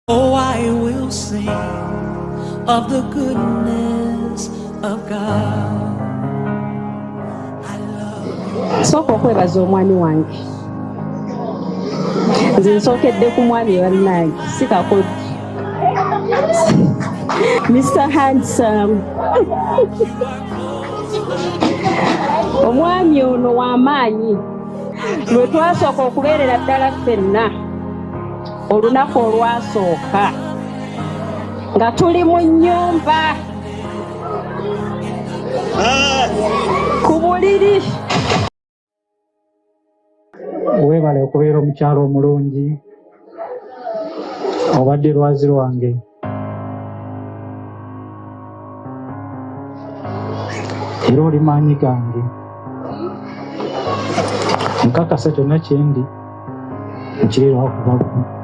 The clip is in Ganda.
Oh, I will sing of the goodness of God. I love you. Soko kwebaza omwami wange. Nze nsookedde ku mwami bannange sikakoddi. Mr. Handsome. Omwami ono w'amaanyi. Lwe twasooka okubeerera ddala ffenna olunaku olwasooka nga tuli mu nnyumba ku buliri. Weebale okubeera omukyalo omulungi, obadde lwazi lwange. Era oli maanyi gange. Nkakasa kyonna kyendi nkirira okuva